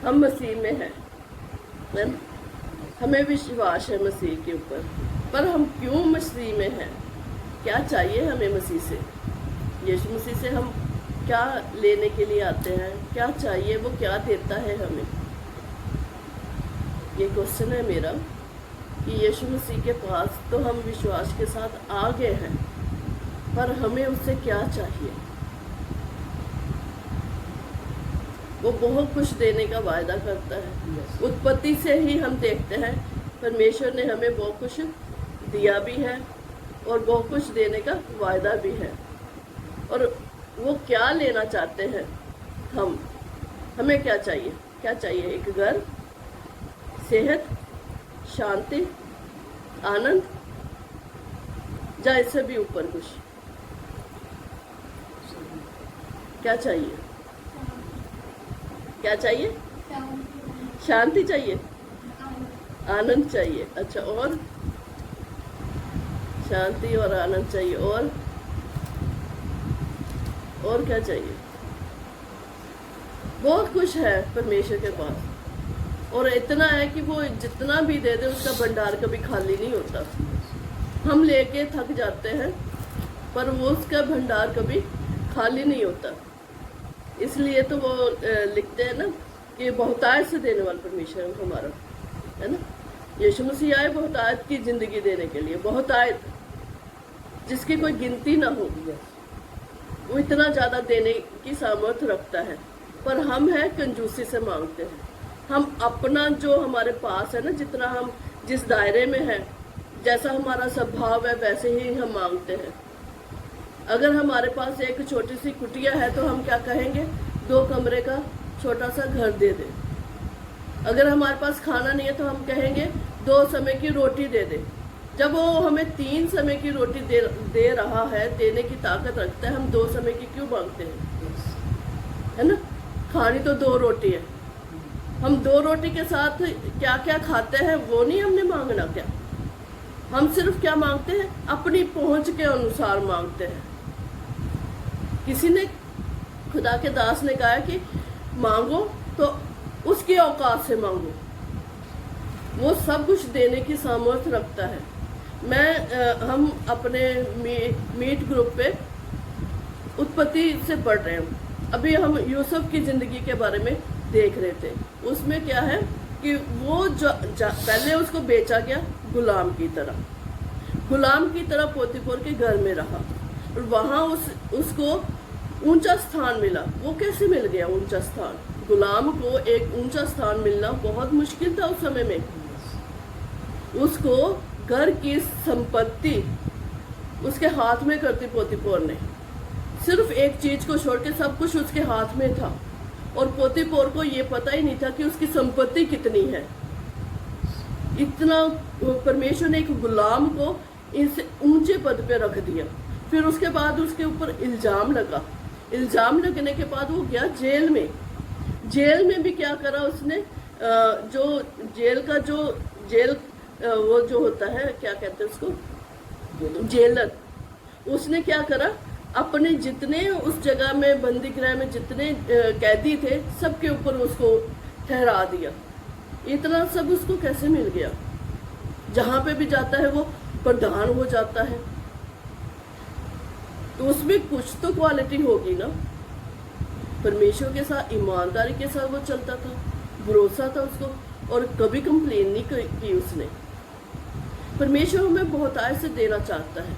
हम मसीह में हैं, है ना? हमें विश्वास है मसीह के ऊपर, पर हम क्यों मसीह में हैं? क्या चाहिए हमें मसीह से? यीशु मसीह से हम क्या लेने के लिए आते हैं? क्या चाहिए? वो क्या देता है हमें? ये क्वेश्चन है मेरा कि यीशु मसीह के पास तो हम विश्वास के साथ आ गए हैं, पर हमें उससे क्या चाहिए? वो बहुत कुछ देने का वायदा करता है। उत्पत्ति से ही हम देखते हैं परमेश्वर ने हमें बहुत कुछ दिया भी है और बहुत कुछ देने का वायदा भी है। और वो क्या लेना चाहते हैं हमें क्या चाहिए? क्या चाहिए? एक घर, सेहत, शांति, आनंद, या इससे भी ऊपर कुछ? क्या चाहिए? क्या चाहिए? शांति चाहिए, आनंद चाहिए। अच्छा, और? शांति और आनंद चाहिए, और क्या चाहिए? बहुत कुछ है परमेश्वर के पास, और इतना है कि वो जितना भी दे दे उसका भंडार कभी खाली नहीं होता। हम लेके थक जाते हैं, पर वो उसका भंडार कभी खाली नहीं होता। इसलिए तो वो लिखते हैं ना कि बहुतायत से देने वाला परमेश्वर हमारा, है ना? यीशु मसीह आए बहुतायत की जिंदगी देने के लिए, बहुतायत जिसकी कोई गिनती ना हो। वो इतना ज़्यादा देने की सामर्थ्य रखता है, पर हम हैं कंजूसी से मांगते हैं। हम अपना जो हमारे पास है ना, जितना हम जिस दायरे में हैं, जैसा हमारा स्वभाव है वैसे ही हम मांगते हैं। अगर हमारे पास एक छोटी सी कुटिया है तो हम क्या कहेंगे? 2 कमरे का छोटा सा घर दे दे। अगर हमारे पास खाना नहीं है तो हम कहेंगे 2 समय की रोटी दे दे। जब वो हमें 3 समय की रोटी दे रहा है, देने की ताकत रखता है, हम 2 समय की क्यों मांगते हैं? है ना? खानी तो 2 रोटी है। हम 2 रोटी के साथ क्या क्या खाते हैं वो नहीं हमने मांगना क्या? हम सिर्फ क्या मांगते हैं? अपनी पहुंच के अनुसार मांगते हैं। किसी ने, खुदा के दास ने कहा कि मांगो तो उसकी औकात से मांगो। वो सब कुछ देने की सामर्थ्य रखता है। हम अपने मीट ग्रुप पे उत्पत्ति से पढ़ रहे हैं। अभी हम यूसुफ की ज़िंदगी के बारे में देख रहे थे। उसमें क्या है कि वो पहले उसको बेचा गया गुलाम की तरह पोतीफर के घर में रहा, और वहाँ उसको ऊंचा स्थान मिला। वो कैसे मिल गया ऊंचा स्थान? गुलाम को एक ऊंचा स्थान मिलना बहुत मुश्किल था उस समय में। उसको घर की संपत्ति उसके हाथ में करती पोतीफर ने। सिर्फ एक चीज को छोड़ के सब कुछ उसके हाथ में था, और पोतीफर को ये पता ही नहीं था कि उसकी संपत्ति कितनी है। इतना परमेश्वर ने एक गुलाम को इस ऊंचे पद पे रख दिया। फिर उसके बाद उसके ऊपर इल्जाम लगा। इल्जाम लगने के बाद वो गया जेल में। जेल में भी क्या करा उसने? जो जेल का वो जो होता है, क्या कहते हैं उसको? जेलर। उसने क्या करा? अपने जितने उस जगह में बंदी गृह में जितने कैदी थे सबके ऊपर उसको ठहरा दिया। इतना सब उसको कैसे मिल गया? जहाँ पे भी जाता है वो प्रधान हो जाता है। तो उसमें कुछ तो क्वालिटी होगी ना। परमेश्वर के साथ ईमानदारी के साथ वो चलता था, भरोसा था उसको, और कभी कंप्लेन नहीं की उसने। परमेश्वर हमें बहुत आय से देना चाहता है,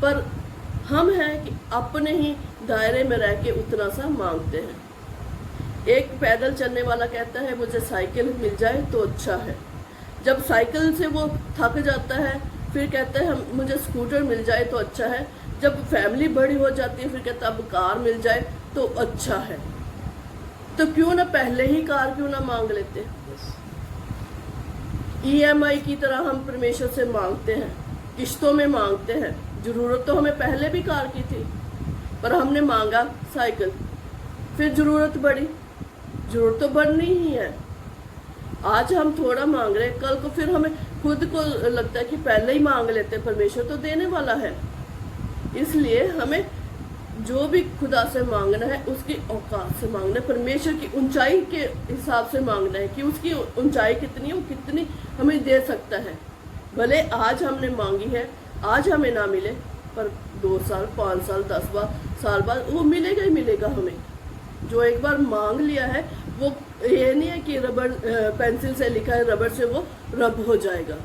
पर हम हैं कि अपने ही दायरे में रह के उतना सा मांगते हैं। एक पैदल चलने वाला कहता है मुझे साइकिल मिल जाए तो अच्छा है। जब साइकिल से वो थक जाता है फिर कहता है मुझे स्कूटर मिल जाए तो अच्छा है। जब फैमिली बड़ी हो जाती है फिर कहता है अब कार मिल जाए तो अच्छा है। तो क्यों ना पहले ही कार क्यों ना मांग लेते? EMI की तरह हम परमेश्वर से मांगते हैं, किश्तों में मांगते हैं। जरूरत तो हमें पहले भी कार की थी, पर हमने मांगा साइकिल। फिर जरूरत बढ़ी, जरूरत तो बढ़नी ही है। आज हम थोड़ा मांग रहे हैं, कल को फिर हमें खुद को लगता है कि पहले ही मांग लेते, परमेश्वर तो देने वाला है। इसलिए हमें जो भी खुदा से मांगना है उसकी औकात से मांगना है, परमेश्वर की ऊंचाई के हिसाब से मांगना है कि उसकी ऊंचाई कितनी है, वो कितनी हमें दे सकता है। भले आज हमने मांगी है, आज हमें ना मिले, पर 2 साल 5 साल 10 साल बाद वो मिलेगा ही मिलेगा हमें। जो एक बार मांग लिया है वो ये नहीं है कि रबड़ पेंसिल से लिखा है रबड़ से वो रब हो जाएगा,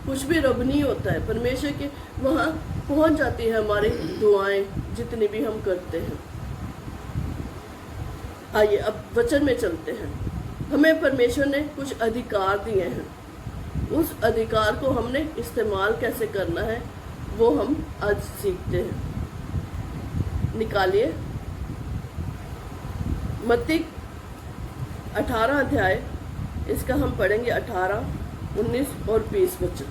कुछ भी रब नहीं होता है। परमेश्वर के वहाँ पहुँच जाती है हमारी दुआएं जितनी भी हम करते हैं। आइए अब वचन में चलते हैं। हमें परमेश्वर ने कुछ अधिकार दिए हैं, उस अधिकार को हमने इस्तेमाल कैसे करना है वो हम आज सीखते हैं। निकालिए मत्ती 18 अध्याय, इसका हम पढ़ेंगे 18, 19 और 20 वचन।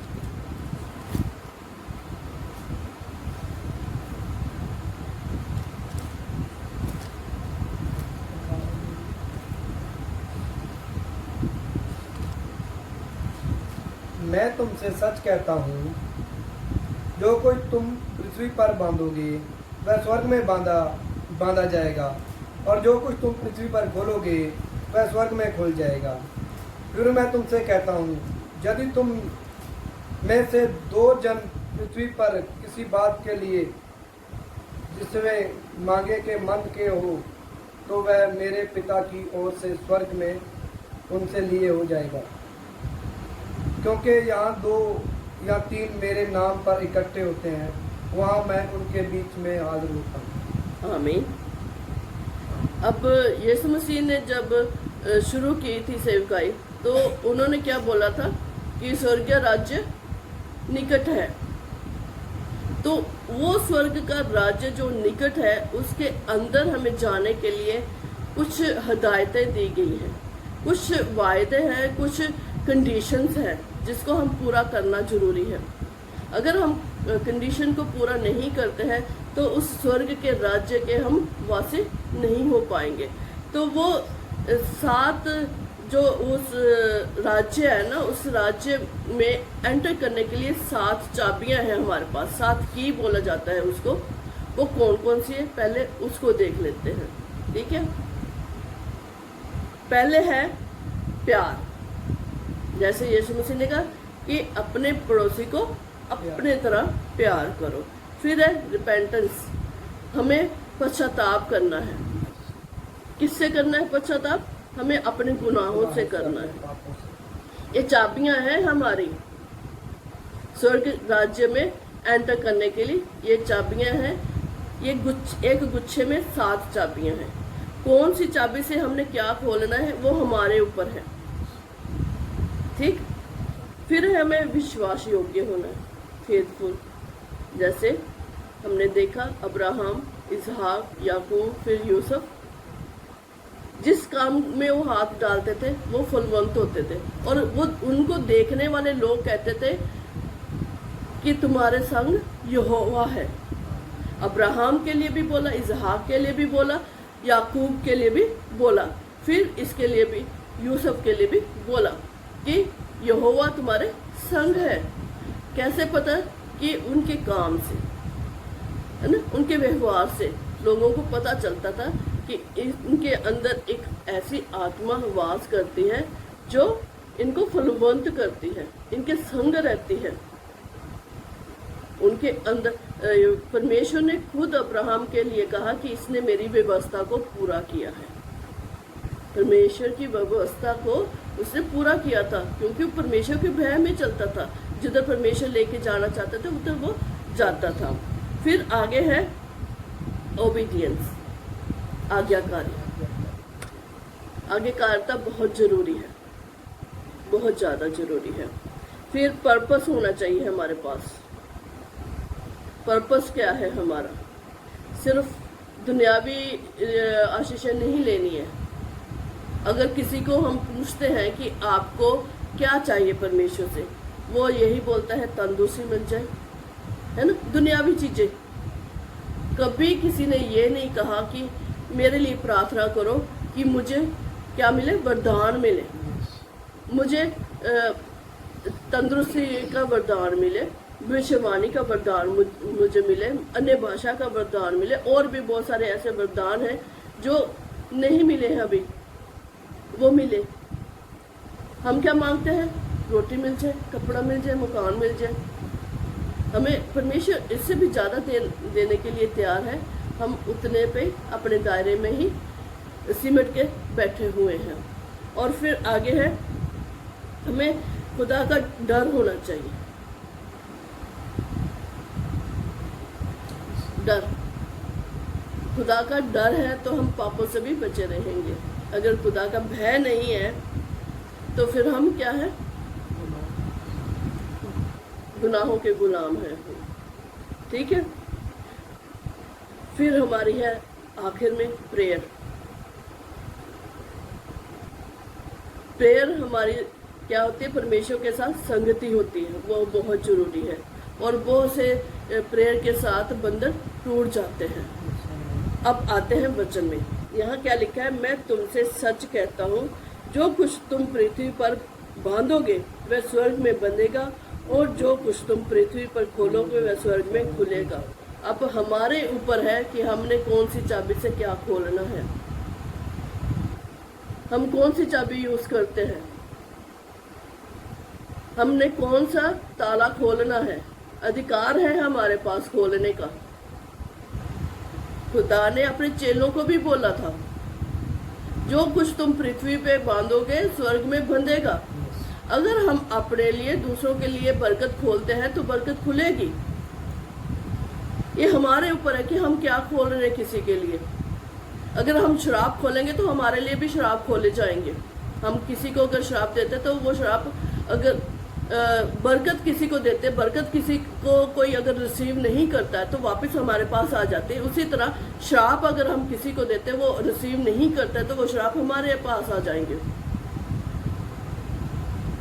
मैं तुमसे सच कहता हूँ, जो कोई तुम पृथ्वी पर बांधोगे वह स्वर्ग में बांधा जाएगा, और जो कुछ तुम पृथ्वी पर खोलोगे वह स्वर्ग में खुल जाएगा। फिर मैं तुमसे कहता हूँ, यदि तुम में से 2 जन पृथ्वी पर किसी बात के लिए जिसमें मांगे के मन के हो, तो वह मेरे पिता की ओर से स्वर्ग में उनसे लिए हो जाएगा। क्योंकि यहाँ 2 या 3 मेरे नाम पर इकट्ठे होते हैं, वहाँ मैं उनके बीच में हाजिर होता हूँ। आमीन। अब यीशु मसीह ने जब शुरू की थी सेवकाई, तो उन्होंने क्या बोला था कि स्वर्गीय राज्य निकट है। तो वो स्वर्ग का राज्य जो निकट है उसके अंदर हमें जाने के लिए कुछ हदायतें दी गई हैं, कुछ वायदे हैं, कुछ कंडीशंस हैं जिसको हम पूरा करना जरूरी है। अगर हम कंडीशन को पूरा नहीं करते हैं तो उस स्वर्ग के राज्य के हम वासी नहीं हो पाएंगे। तो वो 7 जो उस राज्य है ना, उस राज्य में एंटर करने के लिए 7 चाबियां हैं हमारे पास, 7 की बोला जाता है उसको। वो कौन कौन सी है पहले उसको देख लेते हैं, ठीक है। पहले है प्यार, जैसे यीशु मसीह ने कहा कि अपने पड़ोसी को अपने तरह प्यार करो। फिर है रिपेंटेंस, हमें पश्चाताप करना है। किससे करना है पश्चाताप? हमें अपने गुनाहों से करना है। ये चाबियां हैं हमारी स्वर्ग राज्य में एंटर करने के लिए। ये चाबियां हैं, ये एक गुच्छे में 7 चाबियां हैं। कौन सी चाबी से हमने क्या खोलना है वो हमारे ऊपर है, ठीक। फिर हमें विश्वास योग्य होना है, फेथफुल। जैसे हमने देखा अब्राहम, इसहाक, याकूब, फिर यूसुफ, जिस काम में वो हाथ डालते थे वो फलवंत होते थे, और वो उनको देखने वाले लोग कहते थे कि तुम्हारे संग यहोवा है। अब्राहम के लिए भी बोला, इसहाक के लिए भी बोला, याकूब के लिए भी बोला, फिर इसके लिए भी, यूसुफ के लिए भी बोला कि यहोवा तुम्हारे संग है। कैसे पता? कि उनके काम से, है ना, उनके व्यवहार से लोगों को पता चलता था कि इनके अंदर एक ऐसी आत्मा वास करती है जो इनको फलवंत करती है, इनके संग रहती है। उनके अंदर परमेश्वर ने खुद अब्राहम के लिए कहा कि इसने मेरी व्यवस्था को पूरा किया है। परमेश्वर की व्यवस्था को उसने पूरा किया था, क्योंकि परमेश्वर के भय में चलता था। जिधर परमेश्वर लेके जाना चाहते थे उधर वो जाता था। फिर आगे है ओबीडियंस, आज्ञाकारी। आज्ञाकारिता बहुत जरूरी है, बहुत ज़्यादा जरूरी है। फिर पर्पस होना चाहिए हमारे पास। पर्पस क्या है हमारा? सिर्फ दुनियावी आशीषें नहीं लेनी है। अगर किसी को हम पूछते हैं कि आपको क्या चाहिए परमेश्वर से, वो यही बोलता है तंदुरुस्ती मिल जाए, है ना, दुनियावी चीज़ें। कभी किसी ने ये नहीं कहा कि मेरे लिए प्रार्थना करो कि मुझे क्या मिले, वरदान मिले, मुझे तंदुरुस्ती का वरदान मिले, भविष्यवाणी का वरदान मुझे मिले, अन्य भाषा का वरदान मिले, और भी बहुत सारे ऐसे वरदान हैं जो नहीं मिले हैं अभी, वो मिले। हम क्या मांगते हैं? रोटी मिल जाए, कपड़ा मिल जाए, मकान मिल जाए। हमें परमेश्वर इससे भी ज़्यादा देने के लिए तैयार है। हम उतने पे अपने दायरे में ही सिमट के बैठे हुए हैं। और फिर आगे है, हमें खुदा का डर होना चाहिए। डर, खुदा का डर है तो हम पापों से भी बचे रहेंगे। अगर खुदा का भय नहीं है तो फिर हम क्या है? गुनाहों के गुलाम हैं। ठीक है। फिर हमारी है आखिर में प्रेयर। प्रेयर हमारी क्या होती है? परमेश्वर के साथ संगति होती है, वो बहुत जरूरी है। और बहुत से प्रेयर के साथ बंधन टूट जाते हैं। अब आते हैं वचन में। यहाँ क्या लिखा है? मैं तुमसे सच कहता हूँ, जो कुछ तुम पृथ्वी पर बांधोगे वह स्वर्ग में बंधेगा, और जो कुछ तुम पृथ्वी पर खोलोगे वह स्वर्ग में खुलेगा। अब हमारे ऊपर है कि हमने कौन सी चाबी से क्या खोलना है। हम कौन सी चाबी यूज करते हैं? हमने कौन सा ताला खोलना है? अधिकार है हमारे पास खोलने का। खुदा ने अपने चेलों को भी बोला था, जो कुछ तुम पृथ्वी पे बांधोगे स्वर्ग में बंधेगा। अगर हम अपने लिए, दूसरों के लिए बरकत खोलते हैं तो बरकत खुलेगी। ये हमारे ऊपर है कि हम क्या खोल रहे हैं किसी के लिए। अगर हम शराब खोलेंगे तो हमारे लिए भी शराब खोले जाएंगे। हम किसी को अगर शराब देते तो वो शराब, अगर बरकत किसी को देते, बरकत किसी को कोई अगर रिसीव नहीं करता है तो वापस हमारे पास आ जाते हैं। उसी तरह श्राप अगर हम किसी को देते, वो रिसीव नहीं करता है तो वो श्राप हमारे पास आ जाएंगे।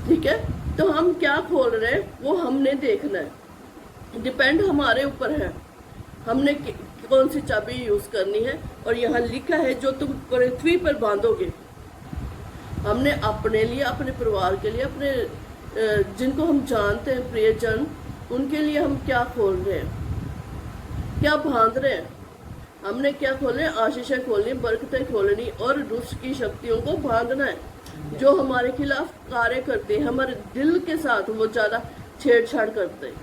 ठीक है। तो हम क्या खोल रहे हैं वो हमने देखना है। डिपेंड हमारे ऊपर है, हमने कौन सी चाबी यूज करनी है। और यहाँ लिखा है, जो तुम पृथ्वी पर बांधोगे। हमने अपने लिए, अपने परिवार के लिए, अपने जिनको हम जानते हैं प्रियजन, उनके लिए हम क्या खोल रहे हैं, क्या बांध रहे हैं। हमने क्या खोलने? आशीषें खोलनी, बरकतें खोलनी, और दुष्ट की शक्तियों को बांधना है जो हमारे खिलाफ कार्य करते हैं। हमारे दिल के साथ वो ज्यादा छेड़छाड़ करते हैं,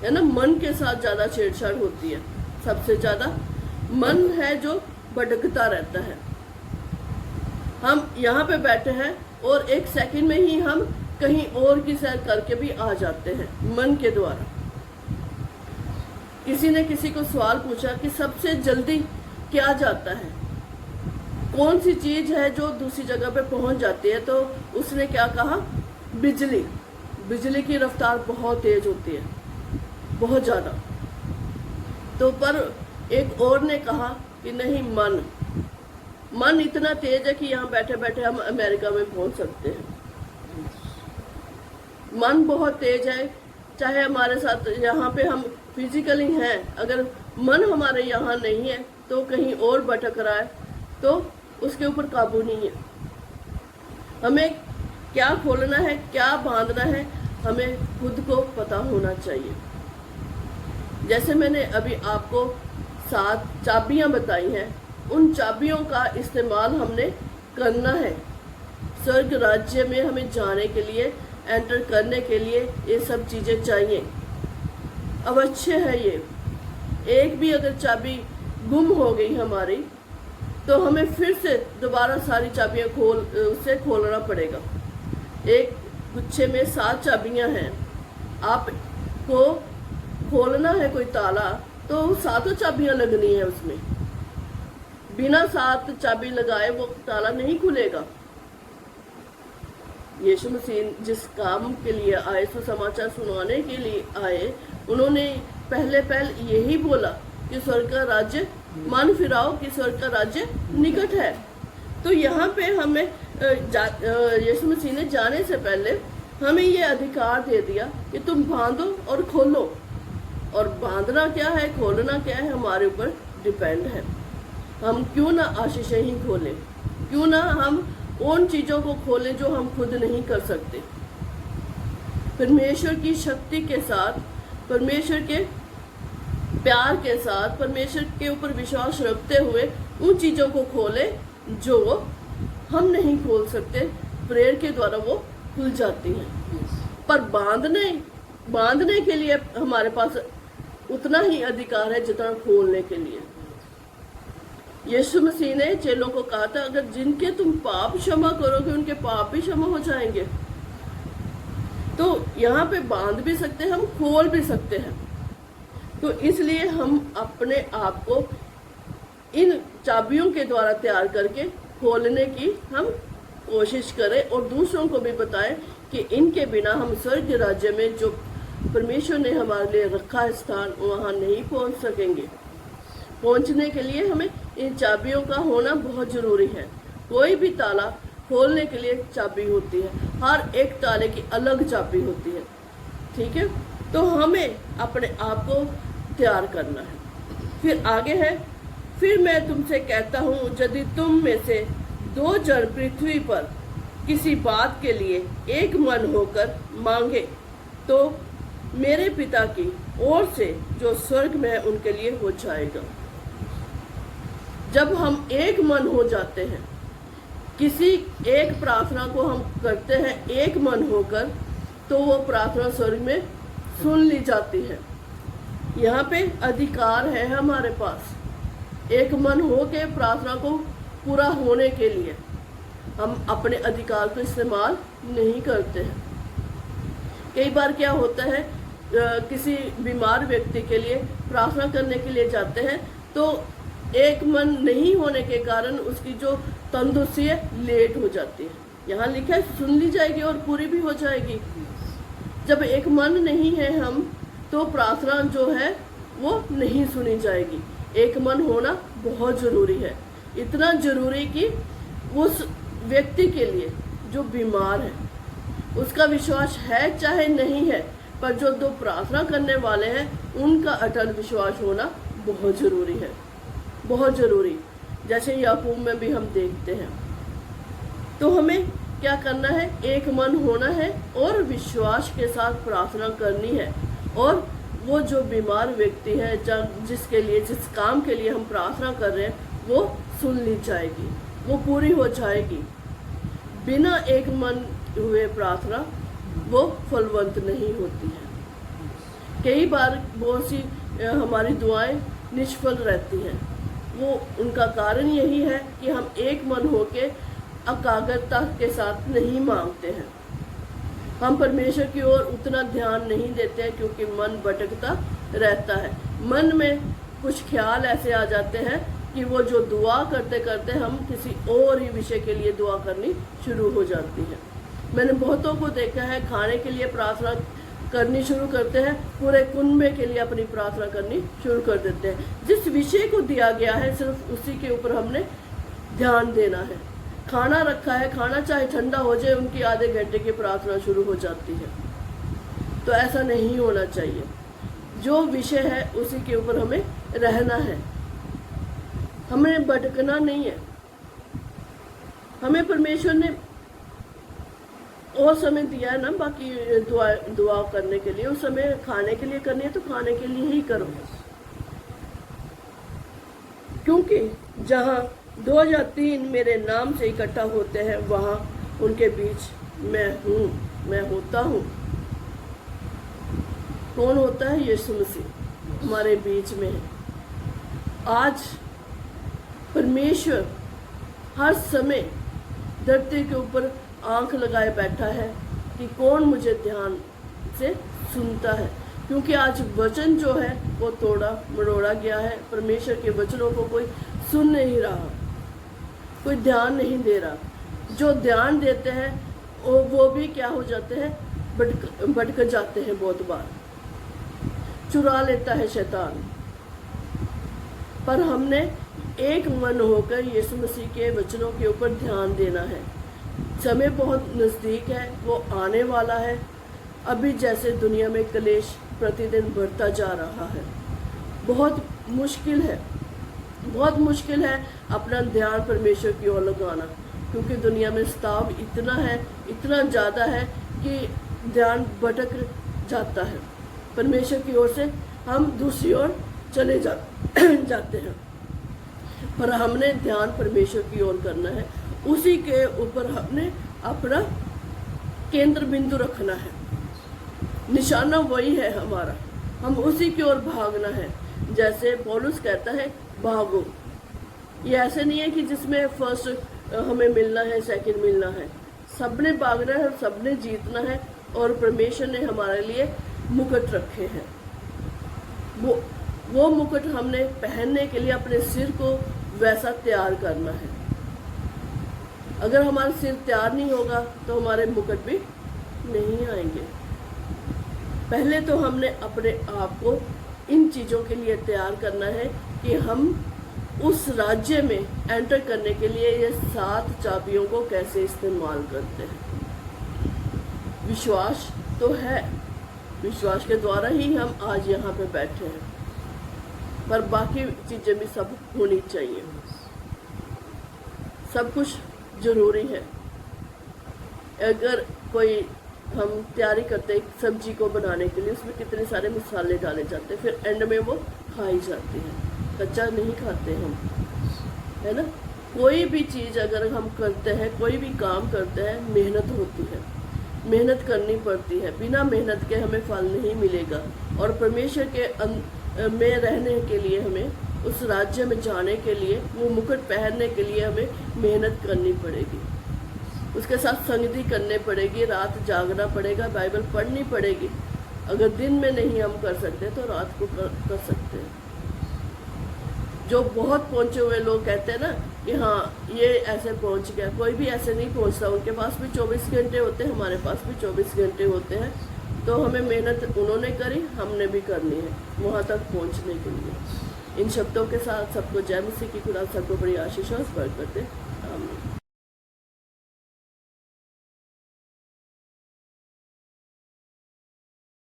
है ना। मन के साथ ज्यादा छेड़छाड़ होती है। सबसे ज्यादा मन है जो भटकता रहता है। हम यहाँ पे बैठे हैं और एक सेकंड में ही हम कहीं और की सैर करके भी आ जाते हैं मन के द्वारा। किसी ने किसी को सवाल पूछा कि सबसे जल्दी क्या जाता है, कौन सी चीज है जो दूसरी जगह पे पहुंच जाती है? तो उसने क्या कहा? बिजली। बिजली की रफ्तार बहुत तेज होती है, बहुत ज्यादा। तो पर एक और ने कहा कि नहीं, मन इतना तेज है कि यहाँ बैठे बैठे हम अमेरिका में पहुंच सकते हैं। मन बहुत तेज है, चाहे हमारे साथ यहाँ पे हम फिजिकली हैं, अगर मन हमारे यहाँ नहीं है तो कहीं और भटक रहा है, तो उसके ऊपर काबू नहीं है। हमें क्या खोलना है, क्या बांधना है, हमें खुद को पता होना चाहिए। जैसे मैंने अभी आपको 7 चाबियां बताई हैं, उन चाबियों का इस्तेमाल हमने करना है। स्वर्ग राज्य में हमें जाने के लिए, एंटर करने के लिए ये सब चीजें चाहिए, अवश्य है ये। एक भी अगर चाबी गुम हो गई हमारी तो हमें फिर से दोबारा सारी चाबियां उसे खोलना पड़ेगा। एक गुच्छे में 7 चाबियां हैं, आपको खोलना है कोई ताला तो 7 चाबियां लगनी है उसमें। बिना 7 चाबी लगाए वो ताला नहीं खुलेगा। यीशु मसीह जिस काम के लिए आए, सुसमाचार सुनाने के लिए आए, उन्होंने पहले यही बोला कि स्वर्ग का राज्य मन फिराओ कि स्वर्ग का राज्य निकट है। तो यहाँ पे हमें यीशु मसीह ने जाने से पहले हमें ये अधिकार दे दिया कि तुम बांधो और खोलो। और बांधना क्या है, खोलना क्या है, हमारे ऊपर डिपेंड है। हम क्यों ना आशीषें ही खोलें, क्यों ना हम उन चीजों को खोलें जो हम खुद नहीं कर सकते। परमेश्वर की शक्ति के साथ परमेश्वर के प्यार के साथ, परमेश्वर के ऊपर विश्वास रखते हुए उन चीज़ों को खोले जो हम नहीं खोल सकते, प्रेयर के द्वारा वो खुल जाती हैं। पर बांधने के लिए हमारे पास उतना ही अधिकार है जितना खोलने के लिए। यीशु मसीह ने चेलों को कहा था, अगर जिनके तुम पाप क्षमा करोगे उनके पाप भी क्षमा हो जाएंगे। तो यहाँ पे बांध भी सकते हैं, हम खोल भी सकते हैं। तो इसलिए हम अपने आप को इन चाबियों के द्वारा तैयार करके खोलने की हम कोशिश करें और दूसरों को भी बताएं कि इनके बिना हम स्वर्ग राज्य में जो परमेश्वर ने हमारे लिए रखा है स्थान, वहाँ नहीं पहुँच सकेंगे। पहुँचने के लिए हमें इन चाबियों का होना बहुत ज़रूरी है। कोई भी ताला खोलने के लिए चाबी होती है, हर एक ताले की अलग चाबी होती है, ठीक है। तो हमें अपने आप को तैयार करना है। फिर आगे है, फिर मैं तुमसे कहता हूँ, यदि तुम में से 2 जन पृथ्वी पर किसी बात के लिए एक मन होकर मांगे तो मेरे पिता की ओर से जो स्वर्ग में है उनके लिए हो जाएगा। जब हम एक मन हो जाते हैं, किसी एक प्रार्थना को हम करते हैं एक मन होकर, तो वो प्रार्थना स्वर्ग में सुन ली जाती है। यहाँ पे अधिकार है हमारे पास एक मन हो के प्रार्थना को पूरा होने के लिए। हम अपने अधिकार को इस्तेमाल नहीं करते हैं। कई बार क्या होता है, किसी बीमार व्यक्ति के लिए प्रार्थना करने के लिए जाते हैं तो एक मन नहीं होने के कारण उसकी जो तंदुरुस्ती है लेट हो जाती है। यहाँ लिखा है सुन ली जाएगी और पूरी भी हो जाएगी। जब एक मन नहीं है हम, तो प्रार्थना जो है वो नहीं सुनी जाएगी। एक मन होना बहुत ज़रूरी है, इतना ज़रूरी कि उस व्यक्ति के लिए जो बीमार है उसका विश्वास है चाहे नहीं है, पर जो 2 प्रार्थना करने वाले हैं उनका अटल विश्वास होना बहुत ज़रूरी है, बहुत ज़रूरी। जैसे याकूब में भी हम देखते हैं। तो हमें क्या करना है, एक मन होना है और विश्वास के साथ प्रार्थना करनी है। और वो जो बीमार व्यक्ति है, जिसके लिए, जिस काम के लिए हम प्रार्थना कर रहे हैं, वो सुन ली जाएगी, वो पूरी हो जाएगी। बिना एक मन हुए प्रार्थना वो फलवंत नहीं होती है। कई बार बहुत सी हमारी दुआएं निष्फल रहती हैं। वो उनका कारण यही है कि हम एक मन होके एकाग्रता के साथ नहीं मांगते हैं। हम परमेश्वर की ओर उतना ध्यान नहीं देते हैं क्योंकि मन भटकता रहता है। मन में कुछ ख्याल ऐसे आ जाते हैं कि वो जो दुआ करते करते हम किसी और ही विषय के लिए दुआ करनी शुरू हो जाती है। मैंने बहुतों को देखा है, खाने के लिए प्रार्थना करनी शुरू करते हैं, पूरे कुनबे के लिए अपनी प्रार्थना करनी शुरू कर देते हैं। जिस विषय को दिया गया है सिर्फ उसी के ऊपर हमने ध्यान देना है। खाना रखा है, खाना चाहे ठंडा हो जाए, उनकी आधे घंटे की प्रार्थना शुरू हो जाती है। तो ऐसा नहीं होना चाहिए। जो विषय है उसी के ऊपर हमें रहना है, हमें भटकना नहीं है। हमें परमेश्वर ने और समय दिया है ना, बाकी दुआ करने के लिए, उस समय खाने के लिए करनी है तो खाने के लिए ही करो। क्योंकि जहाँ 2 या 3 मेरे नाम से इकट्ठा होते हैं, वहाँ उनके बीच मैं हूँ, मैं होता हूँ। कौन होता है? यीशु मसीह हमारे बीच में है। आज परमेश्वर हर समय धरती के ऊपर आंख लगाए बैठा है कि कौन मुझे ध्यान से सुनता है। क्योंकि आज वचन जो है वो तोड़ा मरोड़ा गया है। परमेश्वर के वचनों को कोई सुन नहीं रहा, कोई ध्यान नहीं दे रहा। जो ध्यान देते हैं वो भी क्या हो जाते हैं, भटक जाते हैं। बहुत बार चुरा लेता है शैतान। पर हमने एक मन होकर यीशु मसीह के वचनों के ऊपर ध्यान देना है। समय बहुत नज़दीक है, वो आने वाला है। अभी जैसे दुनिया में क्लेश प्रतिदिन बढ़ता जा रहा है, बहुत मुश्किल है, बहुत मुश्किल है अपना ध्यान परमेश्वर की ओर लगाना। क्योंकि दुनिया में स्ताव इतना है, इतना ज़्यादा है कि ध्यान भटक जाता है। परमेश्वर की ओर से हम दूसरी ओर चले जाते हैं। पर हमने ध्यान परमेश्वर की ओर करना है, उसी के ऊपर हमने अपना केंद्र बिंदु रखना है। निशाना वही है हमारा, हम उसी की ओर भागना है। जैसे पौलुस कहता है भागो। ये ऐसे नहीं है कि जिसमें फर्स्ट हमें मिलना है, सेकंड मिलना है। सबने भागना है और सबने जीतना है। और परमेश्वर ने हमारे लिए मुकुट रखे हैं। वो मुकुट हमने पहनने के लिए अपने सिर को वैसा तैयार करना है। अगर हमारा सिर तैयार नहीं होगा तो हमारे मुकुट भी नहीं आएंगे। पहले तो हमने अपने आप को इन चीज़ों के लिए तैयार करना है कि हम उस राज्य में एंटर करने के लिए ये 7 चाबियों को कैसे इस्तेमाल करते हैं। विश्वास तो है, विश्वास के द्वारा ही हम आज यहाँ पे बैठे हैं, पर बाकी चीज़ें भी सब होनी चाहिए। सब कुछ जरूरी है। अगर कोई हम तैयारी करते हैं सब्जी को बनाने के लिए, उसमें कितने सारे मसाले डाले जाते हैं, फिर एंड में वो खाई जाती है, कच्चा नहीं खाते हम, है ना। कोई भी चीज़ अगर हम करते हैं, कोई भी काम करते हैं, मेहनत होती है, मेहनत करनी पड़ती है। बिना मेहनत के हमें फल नहीं मिलेगा। और परमेश्वर के में रहने के लिए, हमें उस राज्य में जाने के लिए, वो मुकुट पहनने के लिए हमें मेहनत करनी पड़ेगी। उसके साथ संगति करनी पड़ेगी, रात जागना पड़ेगा, बाइबल पढ़नी पड़ेगी। अगर दिन में नहीं हम कर सकते तो रात को कर सकते हैं। जो बहुत पहुंचे हुए लोग कहते हैं ना कि हाँ ये ऐसे पहुंच गया, कोई भी ऐसे नहीं पहुंचता। उनके पास भी 24 घंटे होते हैं, हमारे पास भी 24 घंटे होते हैं। तो हमें मेहनत उन्होंने करी, हमने भी करनी है वहाँ तक पहुँचने के लिए। इन शब्दों के साथ सबको जय मसीह की खुदा सबको बड़ी आशीष और बरकत दे।